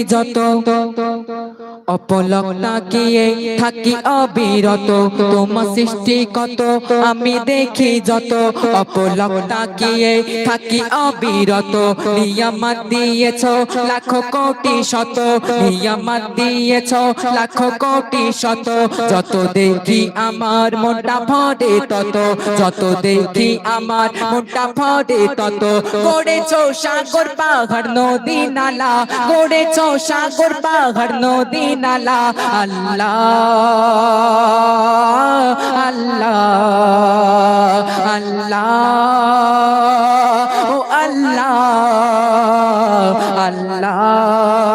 যত অপলক তাকিয়ে থাকি অবিরত তোমার সৃষ্টি কত আমি দেখি যত অপলক তাকিয়ে থাকি অবিরত নিয়ামত দিয়েছো লাখো কোটি শত নিয়ামত দিয়েছো লাখো কোটি শত যত দেখি আমার মনটা ভরে তত যত দেখি আমার মনটা ভরে তত গড়েছো সাগর পাহাড় নদী নালা গড়েছো সাগর পাহাড় নদী নালা আল্লাহ আল্লাহ আল্লাহ ও আল্লাহ আল্লাহ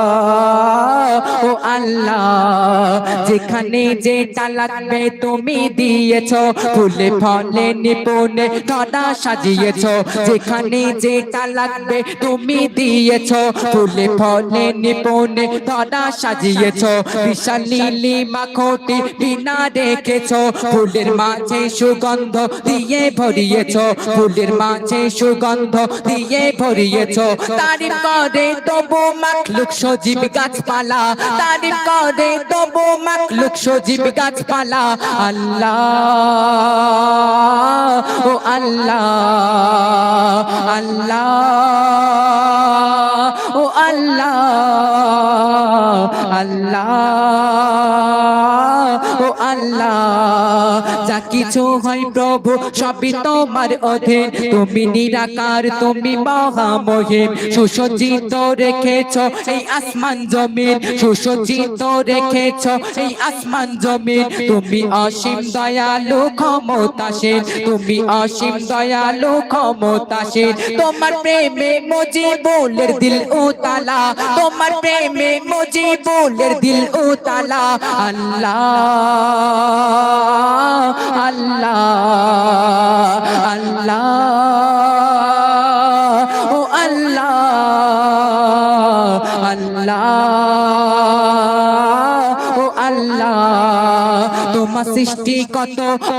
ও আল্লাহ যেখানে যেটা লাগবে তুমি দিয়েছো ফুলে ফলে নিপুণে ধরা সাজিয়েছো যেখানে যেটা লাগবে তুমি দিয়েছো ফুলে ফলে নিপুণে ধরা সাজিয়েছো বিশাল নীলিমা কোটি বিনা রেখেছো ফুলের মাঝে সুগন্ধ দিয়ে ভরিয়েছো ফুলের মাঝে সুগন্ধ দিয়ে ভরিয়েছো তারিফ করে তবু মাখলুক সজীব গাছপালা তারিফ করে তবু মাখলুক সজীব গাছপালা আল্লাহ ও আল্লাহ আল্লাহ ও আল্লাহ আল্লাহ ও আল্লাহ যা কিছু হয় প্রভু সবই তোমার অধীন তুমি নিরাকার তুমি মহামহিম সুসজ্জিত রেখেছো এই আসমান জমিন সুসজ্জিত রেখেছো এই আসমান জমিন তুমি অসীম দয়ালু ক্ষমতাশীল তুমি অসীম দয়ালু ক্ষমতাশীল তোমার প্রেমে মুজিবুলের দিল উতালা তোমার প্রেমে মুজিবুলের দিল উতালা আল্লাহ আল্লাহ আল্লাহ ও আল্লাহ আল্লাহ ও আল্লাহ তোমার সৃষ্টি কত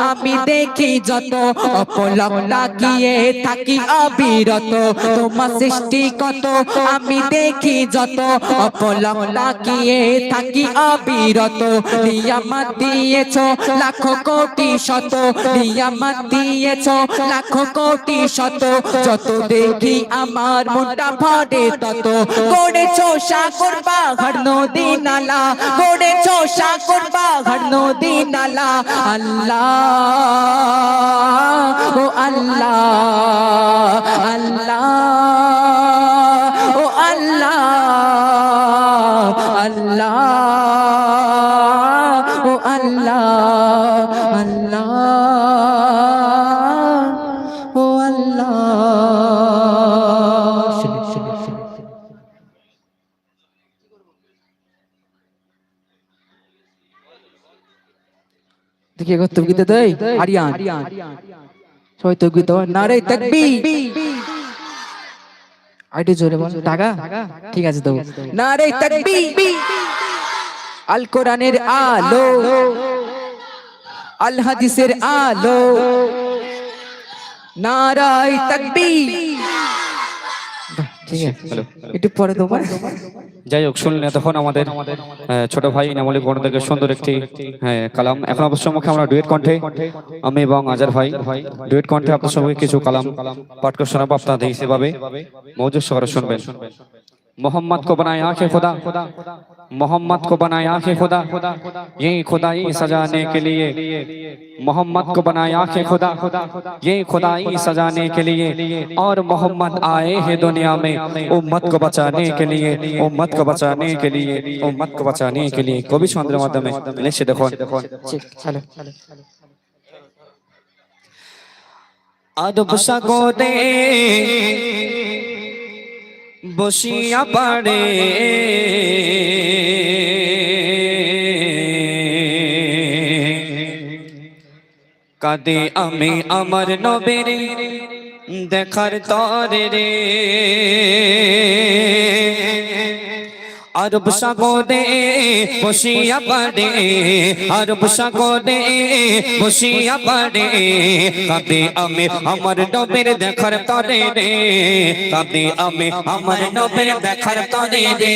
আমি দেখি যত অপলক তাকিয়ে থাকি অবিরত তোমার সৃষ্টি কত আমি দেখি যত অপলক তাকিয়ে থাকি অবিরত নিয়ামত দিয়েছো লাখো কোটি শত নিয়ামত দিয়েছো লাখো কোটি শত যত দেখি আমার মনটা ভরে তত গড়েছো সাগর পাহাড় নদী নালা গড়েছো সাগর পাহাড় নদী নালা আল্লাহ ও আল্লাহ আল্লাহ ও আল্লাহ আল্লাহ ও আল্লাহ আল্লাহ ও আল্লাহ देखिए गो तुम गीते दई आर्यन সবাই তো গীত নারে তাকবীর আইডি জোরে বল টাকা ঠিক আছে দেবো নারে তাকবীর আল কোরআনের আলো আল হাদিসের আলো নারায়ে তাকবীর ঠিক আছে একটু পরে দেবো যাই হোক শুনলেন তখন আমাদের ছোট ভাই নামলি বর্ণদেরকে সুন্দর একটি কালাম এখন অবশ্য মুখে আমরা ডুয়েট কণ্ঠে আমি এবং আজার ভাই ডুয়েট কণ্ঠে আপনার সঙ্গে কিছু কালাম পাঠ করে শোনাবো আপনাদের হিসেবে মৌজুদ সহকারে শুনবেন मोहम्मद को बनाया आंखें खुदा मोहम्मद को बनाया आंखें खुदा यही खुदाई सजाने के लिए मोहम्मद को बनाया आंखें खुदा यही खुदाई सजाने के लिए और मोहम्मद आए हैं दुनिया में उम्मत को बचाने के लिए उम्मत को बचाने के लिए उम्मत को बचाने के लिए कवि छंद्र माध्यमे लिखे देखो चलो अदब सागोदे বসিয়া পাড়ে কাঁদে আমি আমার নবীর দেখার তরে রে আরব সাগরে বসিয়া পারে, আরব সাগরে বসিয়া পারে, কাঁদে আমি আমার নবীর দেখার তরে রে, কাঁদে আমি আমার নবীর দেখার তরে রে।